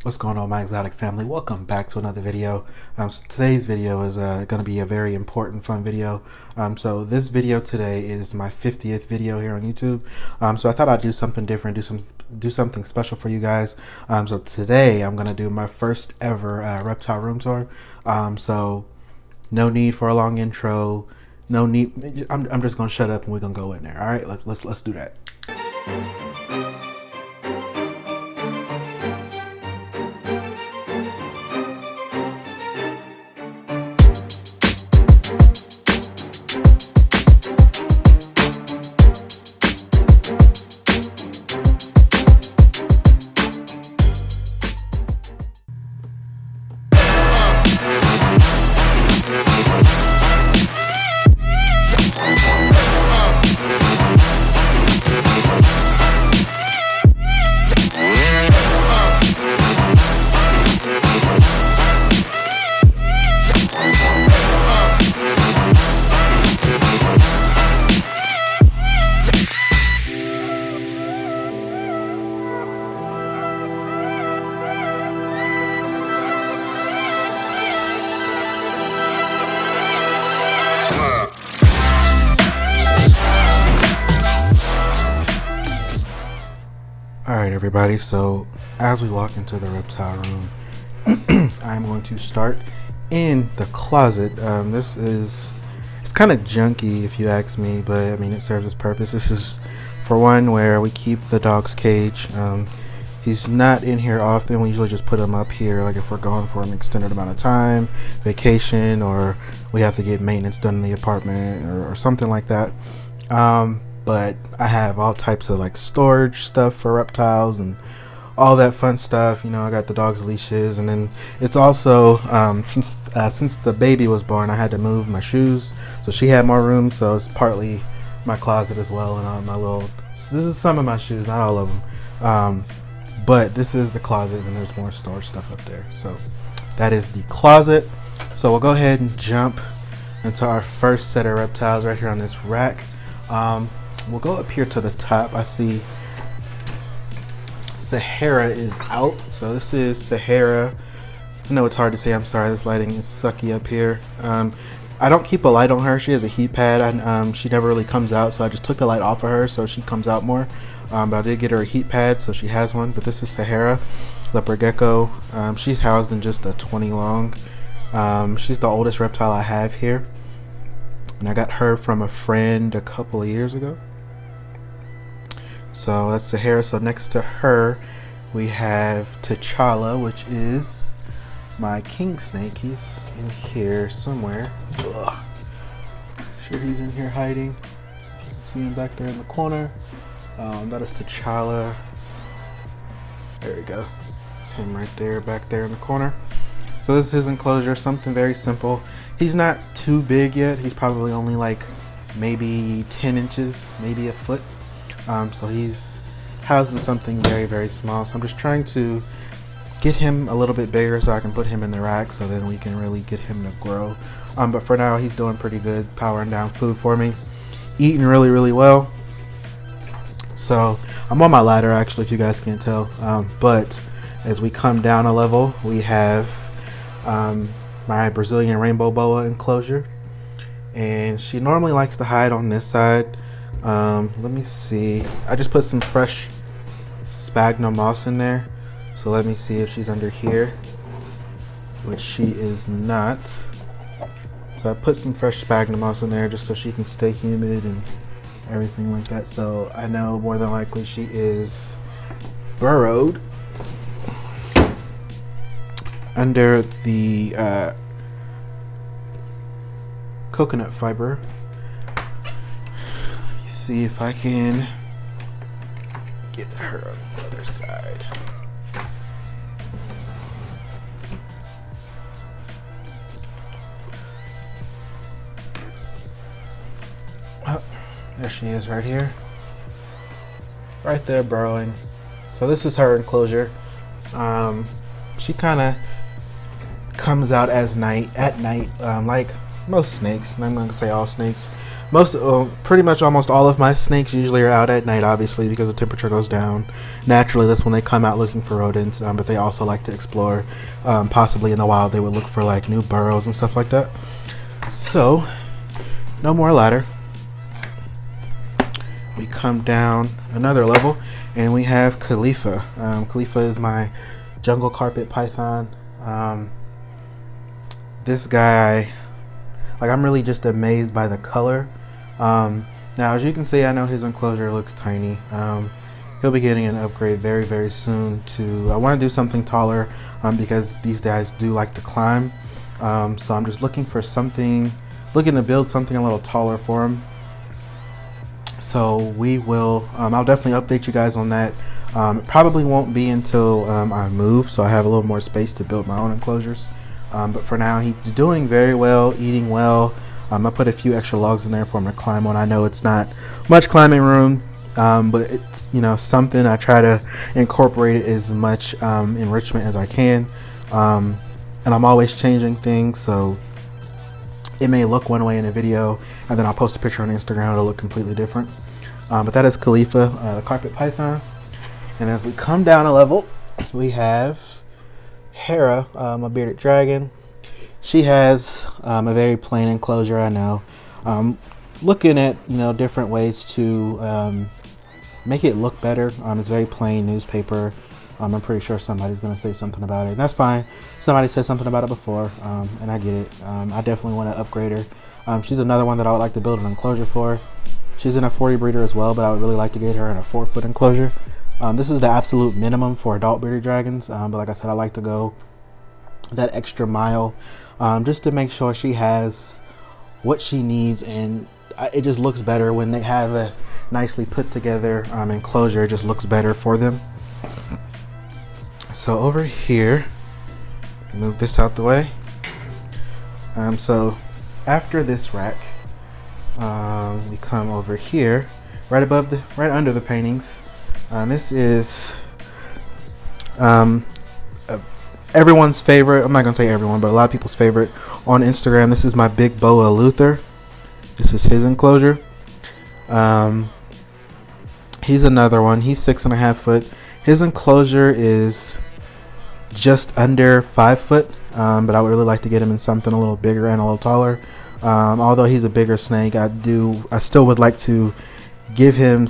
What's going on, my exotic family? Welcome back to another video. So today's video is going to be a very important, fun video. So this video today is my 50th video here on YouTube. So I thought I'd do something different, do something special for you guys. So today I'm going to do my first ever reptile room tour. So no need for a long intro. No need. I'm just going to shut up and we're going to go in there. All right, let's do that. Alright everybody, so as we walk into the reptile room, I'm going to start in the closet. It's kind of junky if you ask me, but I mean it serves its purpose. This is for one where we keep the dog's cage. He's not in here often. We usually just put him up here, like if we're gone for an extended amount of time, vacation, or we have to get maintenance done in the apartment or something like that. But I have all types of like storage stuff for reptiles and all that fun stuff. You know, I got the dog's leashes, and then it's also since the baby was born, I had to move my shoes, so she had more room. So it's partly my closet as well, and all my little. So this is some of my shoes, not all of them. But this is the closet, and there's more storage stuff up there. So that is the closet. So we'll go ahead and jump into our first set of reptiles right here on this rack. We'll go up here to the top. I see Sahara is out. So this is Sahara. I know it's hard to say. I'm sorry. This lighting is sucky up here. I don't keep a light on her. She has a heat pad, and she never really comes out. So I just took the light off of her so she comes out more. But I did get her a heat pad, so she has one. But this is Sahara, leopard gecko. She's housed in just a 20 long. She's the oldest reptile I have here, and I got her from a friend a couple of years ago. So that's Sahara. So next to her we have T'Challa, which is my king snake. He's in here somewhere. Ugh. Sure, he's in here hiding. See him back there in the corner. That is T'Challa. There we go. It's him right there, back there in the corner. So this is his enclosure. Something very simple. He's not too big yet. He's probably only like maybe 10 inches, maybe a foot. So he's housed in something very, very small. So I'm just trying to get him a little bit bigger so I can put him in the rack, so then we can really get him to grow. But for now, he's doing pretty good, powering down food for me, eating really, really well. So I'm on my ladder, actually, if you guys can't tell. But as we come down a level, we have my Brazilian rainbow boa enclosure, and she normally likes to hide on this side. Let me see. I just put some fresh sphagnum moss in there, so let me see if she's under here, which she is not. So I put some fresh sphagnum moss in there just so she can stay humid and everything like that. So I know more than likely she is burrowed under the coconut fiber. Let me see if I can get her on the other side. Oh, there she is right here. Right there burrowing. So this is her enclosure. She kind of comes out at night, like most snakes, and I'm going to say all snakes. pretty much almost all of my snakes usually are out at night, obviously, because the temperature goes down. Naturally, that's when they come out looking for rodents, but they also like to explore. Possibly in the wild, they would look for like new burrows and stuff like that. So, no more ladder. We come down another level, and we have Khalifa. Khalifa is my jungle carpet python. This guy, like, I'm really just amazed by the color. Now, as you can see, I know his enclosure looks tiny. He'll be getting an upgrade very, very soon to, I want to do something taller because these guys do like to climb. So I'm just looking for something, looking to build something a little taller for him. So we will, I'll definitely update you guys on that. It probably won't be until I move, so I have a little more space to build my own enclosures. But for now, he's doing very well, eating well. I put a few extra logs in there for him to climb on. I know it's not much climbing room, but it's, you know, something I try to incorporate it as much enrichment as I can. And I'm always changing things, so it may look one way in a video, and then I'll post a picture on Instagram, it'll look completely different. But that is Khalifa, the carpet python. And as we come down a level, we have Hera, a bearded dragon. She has a very plain enclosure, I know. Looking at, you know, different ways to make it look better. It's very plain newspaper. I'm pretty sure somebody's going to say something about it, and that's fine. Somebody said something about it before, and I get it. I definitely want to upgrade her. She's another one that I would like to build an enclosure for. She's in a 40 breeder as well, but I would really like to get her in a 4-foot enclosure. This is the absolute minimum for adult bearded dragons, but like I said, I like to go that extra mile just to make sure she has what she needs, and it just looks better when they have a nicely put together enclosure. It just looks better for them. So over here, move this out the way. So after this rack, we come over here, right under the paintings. This is everyone's favorite. I'm not gonna say everyone, but a lot of people's favorite on Instagram. This is my big boa Luther. This is his enclosure. He's another one. He's 6.5 foot. His enclosure is just under 5 foot, but I would really like to get him in something a little bigger and a little taller. Although he's a bigger snake, I still would like to give him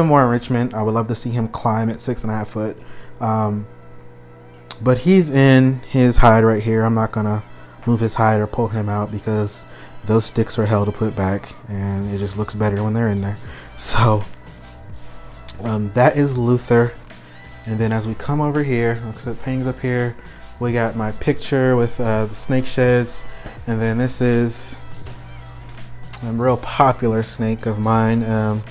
more enrichment. I would love to see him climb at 6.5 foot. But he's in his hide right here. I'm not gonna move his hide or pull him out because those sticks are hell to put back, and it just looks better when they're in there. So that is Luther. And then as we come over here, except paintings up here, we got my picture with the snake sheds, and then this is a real popular snake of mine,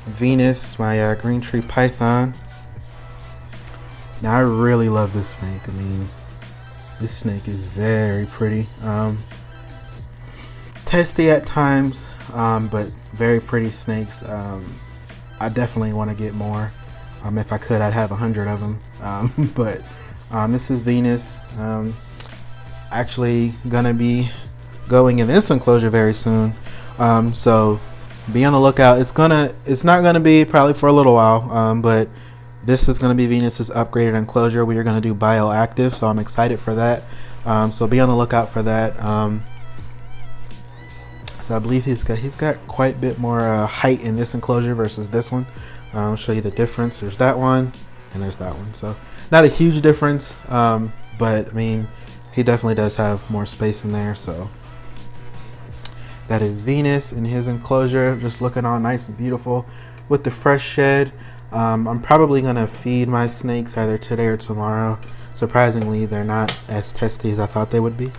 Venus, my green tree python. Now I really love this snake. I mean, this snake is very pretty. Testy at times, but very pretty snakes. I definitely want to get more. If I could, I'd have 100 of them. But this is Venus. Actually gonna be going in this enclosure very soon. So be on the lookout. It's not gonna be probably for a little while, but this is gonna be Venus's upgraded enclosure. We are gonna do bioactive, so I'm excited for that. So be on the lookout for that. So I believe he's got quite a bit more height in this enclosure versus this one. I'll show you the difference. There's that one, and there's that one. So not a huge difference, but I mean, he definitely does have more space in there. So that is Venus in his enclosure, just looking all nice and beautiful with the fresh shed. I'm probably gonna feed my snakes either today or tomorrow. Surprisingly, they're not as testy as I thought they would be.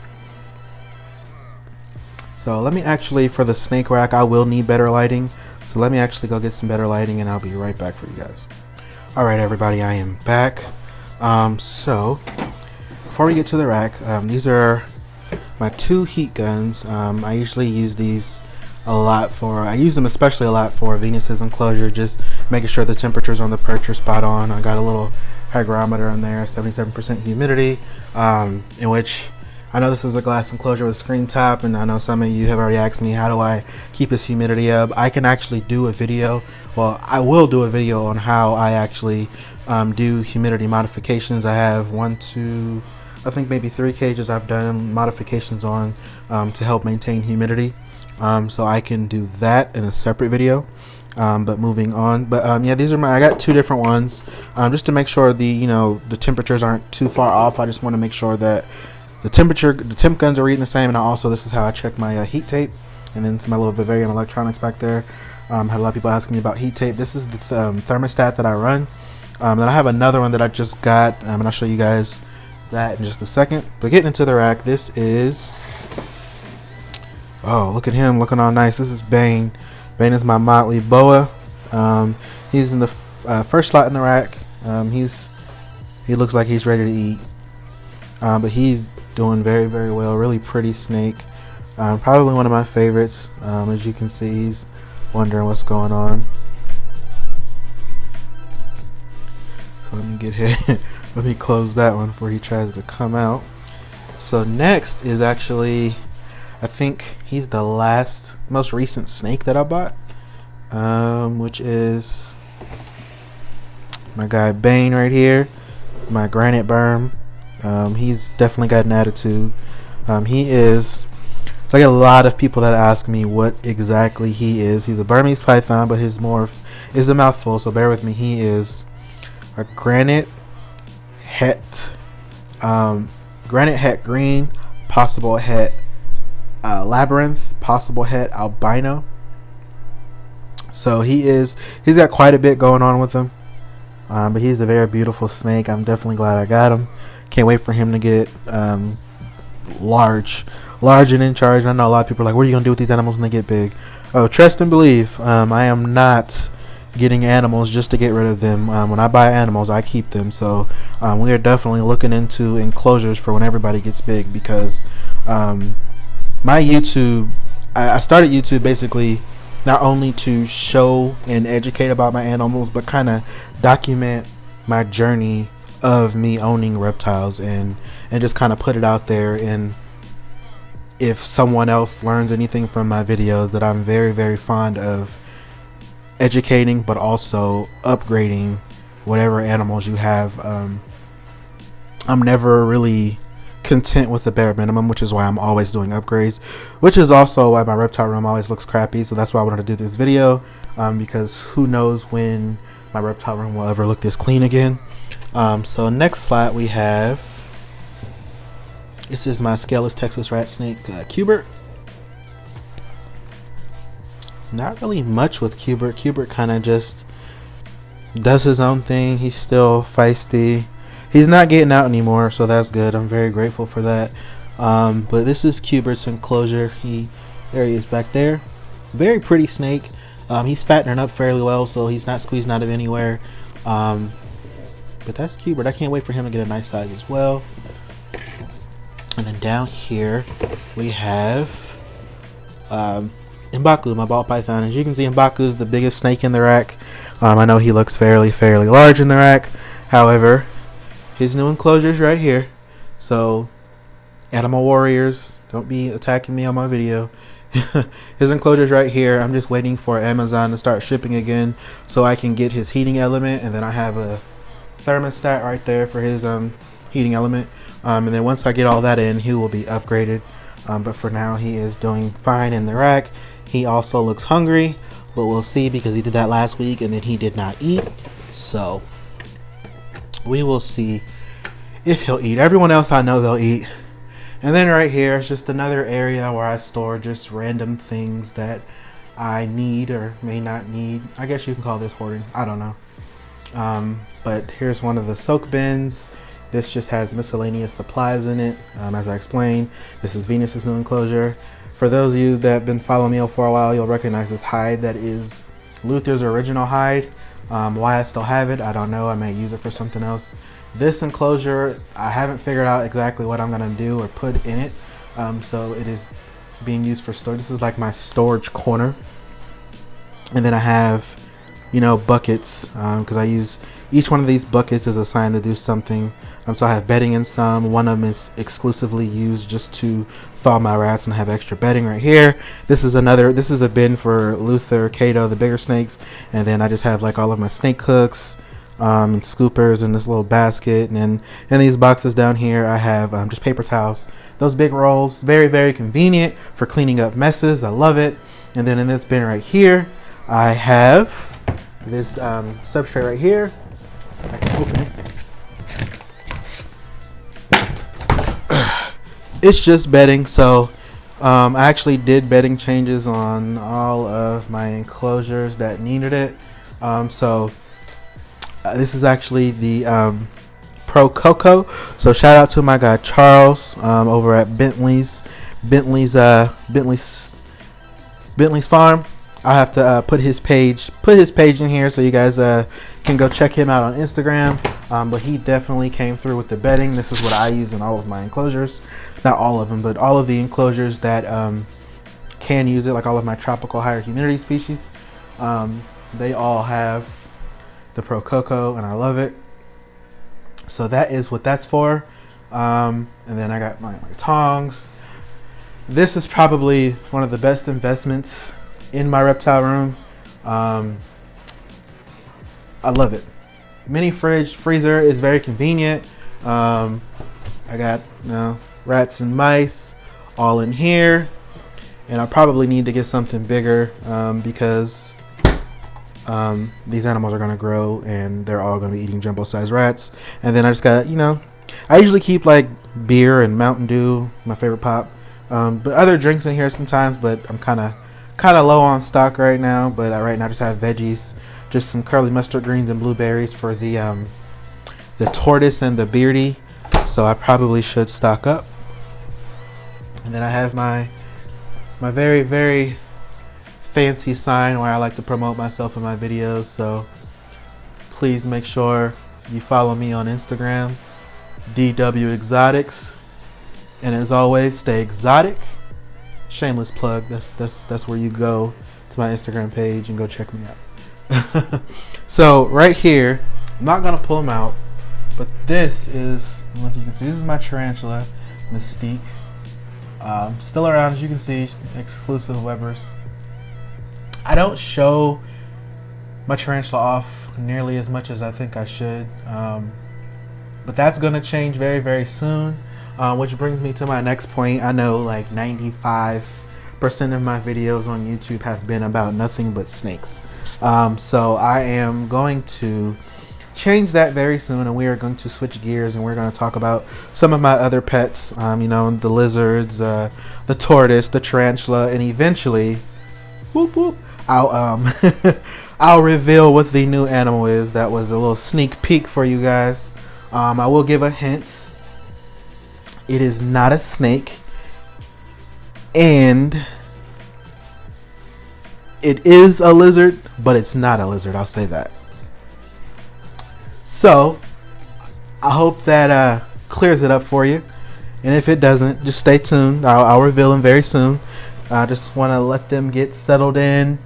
So let me actually, for the snake rack, I will need better lighting. So let me actually go get some better lighting, and I'll be right back for you guys. All right, everybody, I am back. So before we get to the rack, these are my 2 heat guns. I usually use these a lot I use them especially a lot for Venus's enclosure, just making sure the temperatures on the perch are spot on. I got a little hygrometer in there, 77% humidity, in which I know this is a glass enclosure with a screen top, and I know some of you have already asked me how do I keep this humidity up. I can actually do a video, well, I will do a video on how I actually do humidity modifications. I have I think maybe 3 cages I've done modifications on to help maintain humidity. So I can do that in a separate video. But moving on, yeah, these are I got 2 different ones, just to make sure the temperatures aren't too far off. I just want to make sure that the temp guns are reading the same, and also this is how I check my heat tape. And then some my little Vivarium electronics back there. Had a lot of people asking me about heat tape. This is the thermostat that I run. Then I have another one that I just got, and I'll show you guys that in just a second. But getting into the rack, this is, oh, look at him looking all nice. This is Bane. Bane is my Motley Boa. He's in the first slot in the rack. He looks like he's ready to eat, but he's doing very, very well. Really pretty snake. Probably one of my favorites. As you can see, he's wondering what's going on. So let me get him. Let me close that one before he tries to come out. So next is actually, I think he's the most recent snake that I bought, which is my guy Bane right here, my granite berm. He's definitely got an attitude. So I get a lot of people that ask me what exactly he is. He's a Burmese python, but his morph is a mouthful, so bear with me. He is a granite het green, possible het labyrinth, possible het albino. So he's got quite a bit going on with him, but he's a very beautiful snake. I'm definitely glad I got him. Can't wait for him to get large and in charge. I know a lot of people are like, what are you gonna do with these animals when they get big? Oh, trust and believe, I am not getting animals just to get rid of them. When I buy animals, I keep them. So we are definitely looking into enclosures for when everybody gets big, because my YouTube, I started YouTube basically not only to show and educate about my animals, but kind of document my journey of me owning reptiles, and just kind of put it out there. And if someone else learns anything from my videos, that I'm very, very fond of educating, but also upgrading whatever animals you have. I'm never really content with the bare minimum, which is why I'm always doing upgrades, which is also why my reptile room always looks crappy. So that's why I wanted to do this video, because who knows when my reptile room will ever look this clean again. So next slot we have, this is my scaleless Texas rat snake, Cubert. Not really much with Cubert. Cubert kind of just does his own thing. He's still feisty. He's not getting out anymore, so that's good. I'm very grateful for that. But this is Cubert's enclosure. There he is back there. Very pretty snake. He's fattening up fairly well, so he's not squeezing out of anywhere. But that's Cubert. I can't wait for him to get a nice size as well. And then down here we have M'Baku, my ball python. As you can see, M'Baku is the biggest snake in the rack. I know he looks fairly large in the rack. However, his new enclosure is right here. So, animal warriors, don't be attacking me on my video. His enclosure is right here. I'm just waiting for Amazon to start shipping again, so I can get his heating element, and then I have a thermostat right there for his heating element. And then once I get all that in, he will be upgraded. But for now, he is doing fine in the rack. He also looks hungry, but we'll see, because he did that last week and then he did not eat. So we will see if he'll eat. Everyone else, I know they'll eat. And then right here is just another area where I store just random things that I need or may not need. I guess you can call this hoarding. I don't know. But here's one of the soak bins. This just has miscellaneous supplies in it. As I explained, this is Venus's new enclosure. For those of you that have been following me for a while, you'll recognize this hide. That is Luther's original hide. Why I still have it, I don't know. I may use it for something else. This enclosure, I haven't figured out exactly what I'm gonna do or put in it. So it is being used for storage. This is like my storage corner. And then I have buckets, because I use each one of these buckets is assigned to do something. So I have bedding in some. One of them is exclusively used just to thaw my rats, and I have extra bedding right here. This is a bin for Luther, Kato, the bigger snakes, and then I just have like all of my snake hooks and scoopers in this little basket. And then in these boxes down here I have just paper towels. Those big rolls, very, very convenient for cleaning up messes. I love it. And then in this bin right here I have this substrate right here. I can open it. It's just bedding. So I actually did bedding changes on all of my enclosures that needed it. This is actually the Pro Coco. So shout out to my guy Charles over at Bentley's Farm. I have to put his page in here so you guys can go check him out on Instagram. But he definitely came through with the bedding. This is what I use in all of my enclosures. Not all of them, but all of the enclosures that can use it, like all of my tropical higher humidity species. They all have the Pro Coco, and I love it. So that is what that's for. And then I got my tongs. This is probably one of the best investments in my reptile room. I love it. Mini freezer is very convenient. I got rats and mice all in here, and I probably need to get something bigger because these animals are going to grow and they're all going to be eating jumbo sized rats. And then I just got, I usually keep like beer and Mountain Dew, my favorite pop, but other drinks in here sometimes, but I'm kind of low on stock right now. But right now I just have veggies, just some curly mustard greens and blueberries for the tortoise and the beardy. So I probably should stock up. And then I have my very, very fancy sign where I like to promote myself in my videos. So please make sure you follow me on Instagram, DW Exotics. And as always, stay exotic. Shameless plug. That's where you go to my Instagram page and go check me out. So right here, I'm not gonna pull them out, but this is, I don't know if you can see, this is my tarantula, Mystique. Still around, as you can see, exclusive Webbers. I don't show my tarantula off nearly as much as I think I should, but that's going to change very, very soon, which brings me to my next point. I know like 95% of my videos on YouTube have been about nothing but snakes, so I am going to change that very soon, and we are going to switch gears and we're going to talk about some of my other pets, the lizards, the tortoise, the tarantula, and eventually whoop whoop, I'll reveal what the new animal is. That was a little sneak peek for you guys. I will give a hint. It is not a snake, and it is a lizard, but it's not a lizard. I'll say that. So I hope that clears it up for you, and if it doesn't, just stay tuned. I'll reveal them very soon. I just want to let them get settled in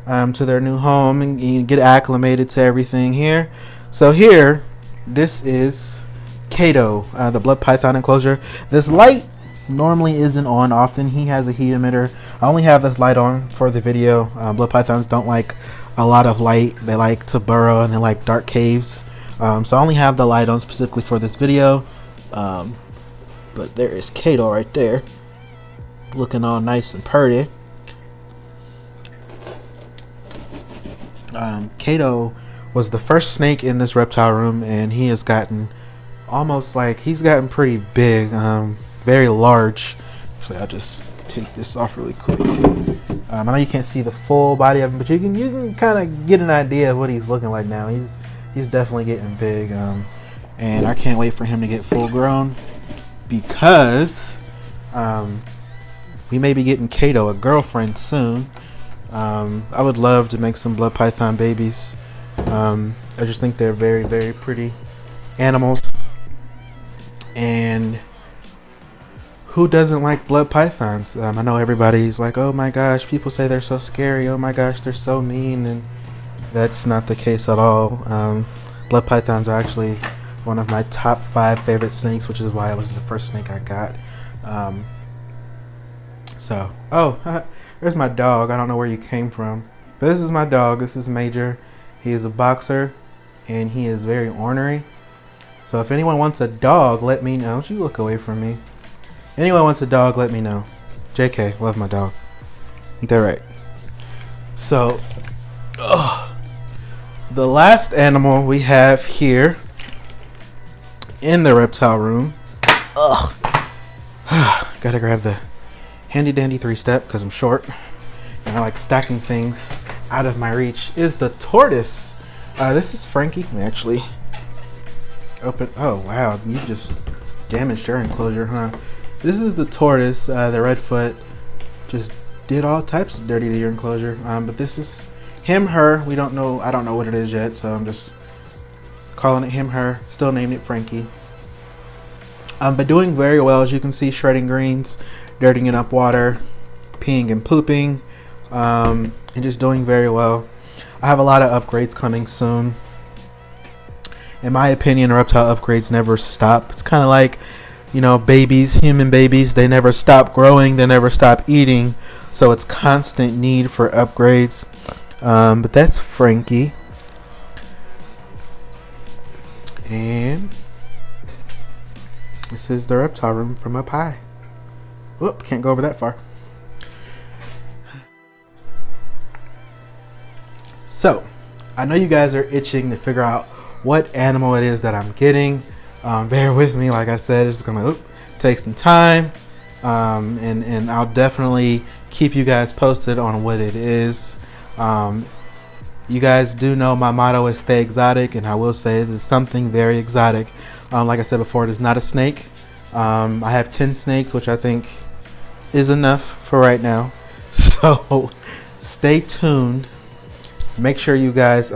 to their new home and get acclimated to everything here. So here, this is Kato, the blood python enclosure. This light normally isn't on often. He has a heat emitter. I only have this light on for the video. Blood pythons don't like a lot of light. They like to burrow and they like dark caves. So I only have the light on specifically for this video. But there is Kato right there, looking all nice and pretty. Kato was the first snake in this reptile room, and he has gotten he's gotten pretty big, very large. Actually, I'll just take this off really quick. I know you can't see the full body of him, but you can kind of get an idea of what he's looking like now. He's definitely getting big, and I can't wait for him to get full grown, because we may be getting Kato a girlfriend soon. I would love to make some blood python babies. I just think they're very, very pretty animals, and who doesn't like blood pythons? I know everybody's like, oh my gosh, people say they're so scary, oh my gosh, they're so mean, and that's not the case at all. Blood pythons are actually one of my top 5 favorite snakes, which is why it was the first snake I got. There's my dog. I don't know where you came from, but this is my dog. This is Major. He is a boxer, and he is very ornery. So if anyone wants a dog, let me know. Don't you look away from me. Anyone wants a dog, let me know. JK, love my dog. Ain't that right? So, the last animal we have here in the reptile room. Gotta grab the handy dandy 3-step because I'm short and I like stacking things out of my reach. Is the tortoise. This is Frankie. Let me actually open. Oh wow, you just damaged your enclosure, huh? This is the tortoise. The redfoot just did all types of dirty to your enclosure. But this is him, her. We don't know. I don't know what it is yet, so I'm just calling it him, her. Still named it Frankie. But doing very well, as you can see, shredding greens, dirtying up water, peeing and pooping, and just doing very well. I have a lot of upgrades coming soon. In my opinion, reptile upgrades never stop. It's kind of like, you know, babies, human babies. They never stop growing. They never stop eating. So it's constant need for upgrades. But that's Frankie. And this is the reptile room from up high. Whoop, can't go over that far. So, I know you guys are itching to figure out what animal it is that I'm getting. Bear with me, like I said, it's gonna take some time. And I'll definitely keep you guys posted on what it is. You guys do know my motto is stay exotic, and I will say it's something very exotic. Like I said before, it is not a snake. I have 10 snakes, which I think is enough for right now. So stay tuned. Make sure you guys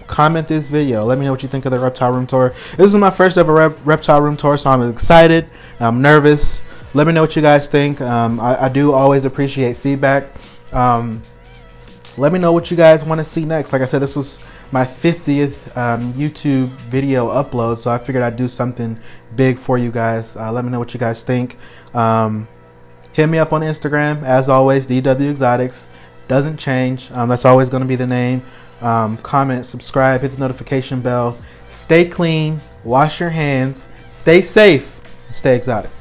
comment this video. Let me know what you think of the reptile room tour. This is my first ever reptile room tour, so I'm excited. I'm nervous. Let me know what you guys think. I do always appreciate feedback. Let me know what you guys want to see next. Like I said, this was my 50th YouTube video upload, so I figured I'd do something big for you guys. Let me know what you guys think. Hit me up on Instagram, as always, DW Exotics. Doesn't change. That's always going to be the name. Comment, subscribe, hit the notification bell. Stay clean, wash your hands, stay safe, stay exotic.